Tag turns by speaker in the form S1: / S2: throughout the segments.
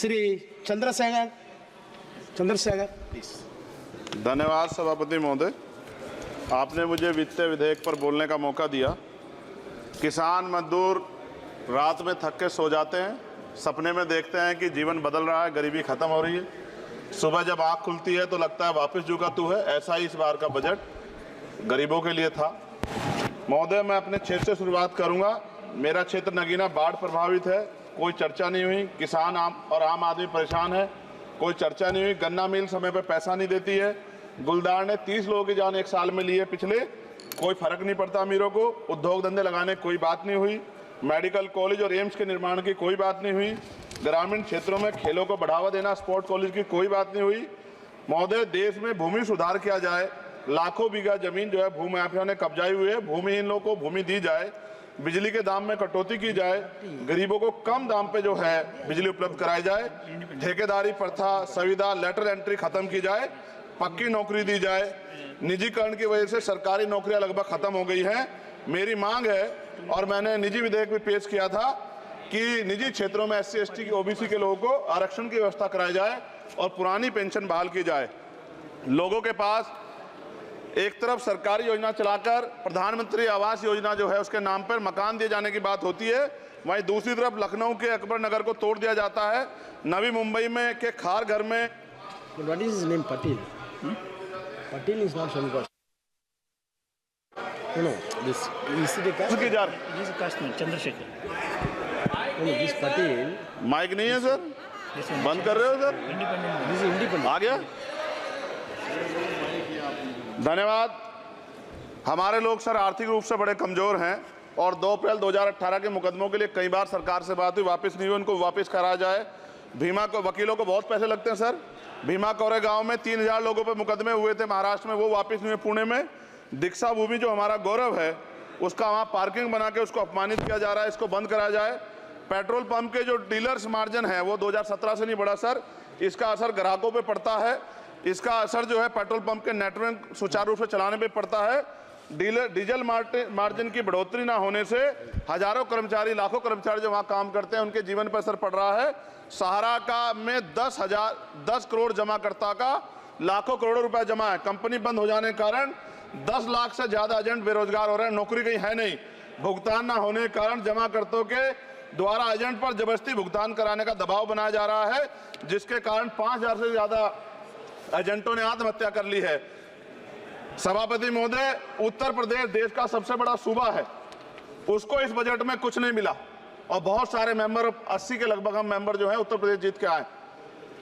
S1: Shri Chandrashekhar please.
S2: धन्यवाद सभापति महोदय, आपने मुझे वित्तीय विधेयक पर बोलने का मौका दिया। किसान मजदूर रात में थक के सो जाते हैं, सपने में देखते हैं कि जीवन बदल रहा है, गरीबी खत्म हो रही है। सुबह जब आँख खुलती है तो लगता है वापस झुका तू है। ऐसा ही इस बार का बजट गरीबों के लिए था। महोदय, मैं अपने क्षेत्र से शुरुआत करूंगा। मेरा क्षेत्र नगीना बाढ़ प्रभावित है, कोई चर्चा नहीं हुई। किसान आम आदमी परेशान है, कोई चर्चा नहीं हुई। गन्ना मिल समय पर पैसा नहीं देती है। गुलदार ने 30 लोगों की जान एक साल में ली है पिछले, कोई फर्क नहीं पड़ता अमीरों को। उद्योग धंधे लगाने कोई बात नहीं हुई। मेडिकल कॉलेज और एम्स के निर्माण की कोई बात नहीं हुई। ग्रामीण क्षेत्रों में खेलों को बढ़ावा देना, स्पोर्ट कॉलेज की कोई बात नहीं हुई। महोदय, देश में भूमि सुधार किया जाए। लाखों बीघा जमीन जो है भूमाफिया ने कब्जाई हुई है, भूमिहीन लोगों को भूमि दी जाए। बिजली के दाम में कटौती की जाए, गरीबों को कम दाम पे जो है बिजली उपलब्ध कराई जाए। ठेकेदारी प्रथा, संविदा, लेटर एंट्री खत्म की जाए, पक्की नौकरी दी जाए। निजीकरण की वजह से सरकारी नौकरियां लगभग खत्म हो गई हैं। मेरी मांग है, और मैंने निजी विधेयक भी पेश किया था, कि निजी क्षेत्रों में SC ST की OBC के लोगों को आरक्षण की व्यवस्था कराई जाए और पुरानी पेंशन बहाल की जाए। लोगों के पास एक तरफ सरकारी योजना चलाकर प्रधानमंत्री आवास योजना जो है उसके नाम पर मकान दिए जाने की बात होती है, वहीं दूसरी तरफ लखनऊ के अकबर नगर को तोड़ दिया जाता है। नवी मुंबई में के खार घर में
S1: What is his name? Patil. Patil is not Shankar. No, this is the caste.
S2: की जा
S3: This is caste man, Chandrasekhar.
S1: No, this Patil.
S2: Mic नहीं है सर,
S3: This one,
S2: बंद कर रहे हो sir?
S3: independent.
S1: This is independent.
S2: आ गया। धन्यवाद। हमारे लोग सर आर्थिक रूप से बड़े कमजोर हैं और 2 अप्रैल 2018 के मुकदमों के लिए कई बार सरकार से बात हुई, वापस नहीं हुई। उनको वापस करा जाए। भीमा को वकीलों को बहुत पैसे लगते हैं सर। भीमा कोरे गांव में 3000 लोगों पे मुकदमे हुए थे महाराष्ट्र में, वो वापस नहीं हुए। पुणे में दीक्षा भूमि जो हमारा गौरव है, उसका वहाँ पार्किंग बना के उसको अपमानित किया जा रहा है, इसको बंद कराया जाए। पेट्रोल पंप के जो डीलर्स मार्जिन है वो 2017 से नहीं बढ़ा सर, इसका असर ग्राहकों पे पड़ता है। इसका असर जो है पेट्रोल पंप के नेटवर्क सुचारू रूप से चलाने पे पड़ता है। डीजल मार्जिन की बढ़ोतरी ना होने से हजारों कर्मचारी, लाखों कर्मचारी जो वहाँ काम करते हैं उनके जीवन पर असर पड़ रहा है। सहारा का में 10 करोड़ जमाकर्ता का लाखों करोड़ों रुपए जमा है। कंपनी बंद हो जाने के कारण 10 लाख से ज्यादा एजेंट बेरोजगार हो रहे हैं, नौकरी कहीं है नहीं। भुगतान ना होने के कारण जमाकर्ताओं के द्वारा एजेंट पर जबरदस्ती भुगतान कराने का दबाव बनाया जा रहा है, जिसके कारण 5000 से ज्यादा एजेंटों ने आत्महत्या कर ली है। सभापति महोदय, उत्तर प्रदेश देश का सबसे बड़ा सूबा है, उसको इस बजट में कुछ नहीं मिला और बहुत सारे मेंबर, 80 के लगभग हम मेंबर जो है उत्तर प्रदेश जीत के आए,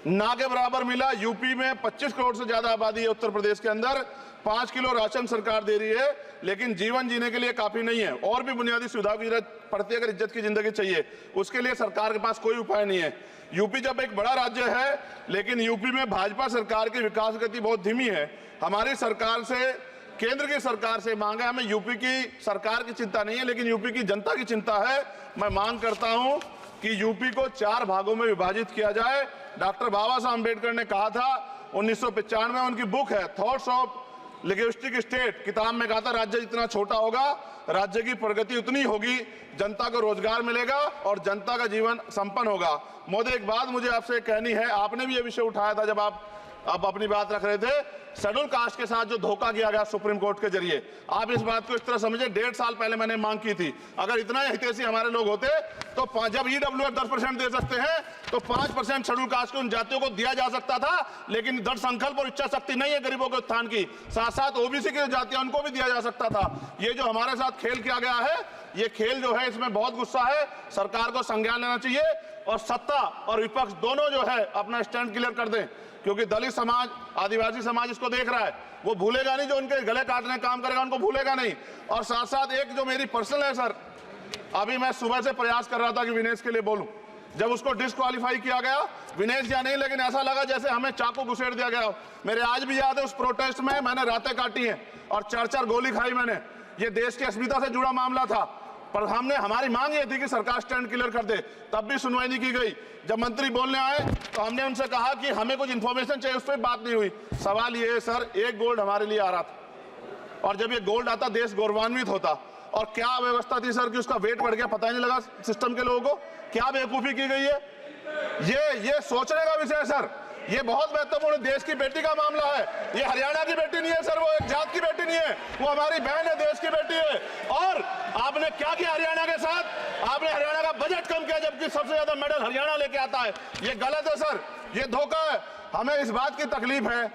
S2: ना के बराबर मिला। यूपी में 25 करोड़ से ज्यादा आबादी है उत्तर प्रदेश के अंदर, 5 किलो राशन सरकार दे रही है, लेकिन जीवन जीने के लिए काफी नहीं है। और भी बुनियादी सुविधाओं की जरूरत पड़ती है। अगर इज्जत की जिंदगी चाहिए, उसके लिए सरकार के पास कोई उपाय नहीं है। यूपी जब एक बड़ा राज्य है, लेकिन यूपी में भाजपा सरकार की विकास गति बहुत धीमी है। हमारी सरकार से, केंद्र की सरकार से मांग है, हमें यूपी की सरकार की चिंता नहीं है, लेकिन यूपी की जनता की चिंता है। मैं मांग करता हूं कि यूपी को 4 भागों में विभाजित किया जाए। डॉक्टर बाबा साहब अम्बेडकर ने कहा था 1995 में, उनकी बुक है थॉट्स ऑफ लिंग्विस्टिक स्टेट, किताब में कहा था राज्य जितना छोटा होगा, राज्य की प्रगति उतनी होगी, जनता को रोजगार मिलेगा और जनता का जीवन संपन्न होगा। मोदी, एक बात मुझे आपसे कहनी है, आपने भी ये विषय उठाया था जब आप अपनी बात रख रहे थे, शेड्यूल कास्ट के साथ जो धोखा किया गया सुप्रीम कोर्ट के जरिए, आप इस बात को इस तरह समझे। 1.5 साल पहले मैंने मांग की थी, अगर इतना हितैषी हमारे लोग होते तो जब EWF 10% दे सकते हैं तो 5% शेड्यूल कास्ट के उन जातियों को दिया जा सकता था, लेकिन दृढ़ संकल्प और इच्छा शक्ति नहीं है गरीबों के उत्थान की। साथ साथ OBC की जातियां, उनको भी दिया जा सकता था। ये जो हमारे साथ खेल किया गया है, ये खेल जो है इसमें बहुत गुस्सा है, सरकार को संज्ञान लेना चाहिए और सत्ता और विपक्ष दोनों जो है अपना स्टैंड क्लियर कर दें, क्योंकि दलित समाज, आदिवासी समाज इसको देख रहा है, वो भूलेगा नहीं। जो उनके गले काटने का काम करेगा उनको भूलेगा नहीं। और साथ साथ एक जो मेरी पर्सनल है सर, अभी मैं सुबह से प्रयास कर रहा था कि विनेश के लिए बोलूं, जब उसको डिस्क्वालीफाई किया गया, विनेश या नहीं, लेकिन ऐसा लगा जैसे हमें चाकू घुसेड़ दिया गया। मेरे आज भी याद है उस प्रोटेस्ट में मैंने रातें काटी हैं और 4-4 गोली खाई मैंने। ये देश की अस्मिता से जुड़ा मामला था, पर हमारी मांग ये थी कि सरकार स्टैंड क्लियर कर दे, तब भी सुनवाई नहीं की गई। जब मंत्री बोलने आए तो हमने उनसे कहा कि हमें कुछ इंफॉर्मेशन चाहिए, उस पर बात नहीं हुई। सवाल ये है सर, 1 गोल्ड हमारे लिए आ रहा था और जब ये गोल्ड आता देश गौरवान्वित होता, और क्या व्यवस्था थी सर कि उसका वेट बढ़ गया, पता ही नहीं लगा सिस्टम के लोगों को। क्या बेवकूफी की गई है, ये सोचने का विषय है सर। ये बहुत महत्वपूर्ण देश की बेटी का मामला है। ये हरियाणा की बेटी नहीं है सर, वो एक जात की बेटी नहीं है, वो हमारी बहन है, देश की बेटी है। और आपने क्या किया हरियाणा के साथ? आपने हरियाणा का बजट कम किया, जबकि सबसे ज्यादा मेडल हरियाणा लेके आता है। ये गलत है सर, ये धोखा है। हमें इस बात की तकलीफ है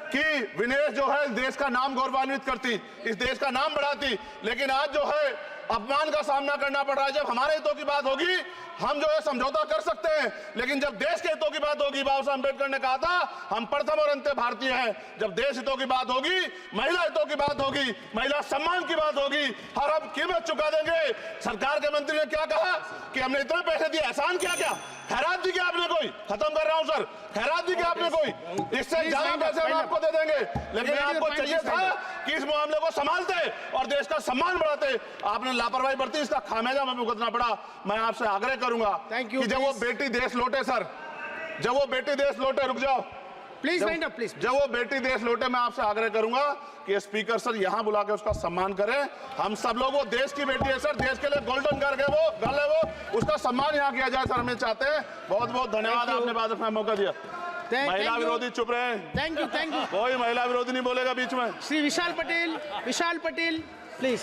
S2: कि विनेश जो है देश का नाम गौरवान्वित करती, इस देश का नाम बढ़ाती, लेकिन आज जो है अपमान का सामना करना पड़ रहा है। जब हमारे हितों की बात होगी हम जो है समझौता कर सकते हैं, लेकिन जब देश के हितों की बात होगी, बाबा साहब अम्बेडकर ने कहा था हम प्रथम और अंत्य भारतीय हैं। जब देश हितों की बात होगी, महिला हितों की बात होगी, महिला सम्मान की बात होगी, हर हम कीमत चुका देंगे। सरकार के मंत्री ने क्या कहा कि हमने इतने पैसे दिए, एहसान किया क्या? खैरात दी क्या आपने कोई? खत्म कर रहा हूं सर, खैरात दी क्या आपने कोई? इससे ज्यादा पैसे हम आपको दे देंगे, लेकिन आपको चाहिए था कि इस मामले को संभालते और देश का सम्मान बढ़ाते। आपने लापरवाही बरती, इसका खामियाजा हमें भुगतना पड़ा। मैं आपसे आग्रह करूंगा कि जब वो बेटी देश लौटे सर, जब वो बेटी देश लौटे, रुक जाओ
S1: प्लीज वाइंड अप प्लीज।
S2: जब वो बेटी देश लौटे, मैं आपसे आग्रह करूंगा कि स्पीकर सर यहां बुला के उसका सम्मान करें। हम सब लोग, वो देश की बेटी है सर, देश के लिए गोल्डन कर गए वो गल है, वो उसका सम्मान यहां किया जाए सर, हम ये चाहते हैं। बहुत बहुत धन्यवाद, आपने बात रखने का मौका दिया। महिला विरोधी चुप रहे।
S1: थैंक यू
S2: कोई महिला विरोधी नहीं बोलेगा बीच में।
S1: श्री विशाल पटेल प्लीज।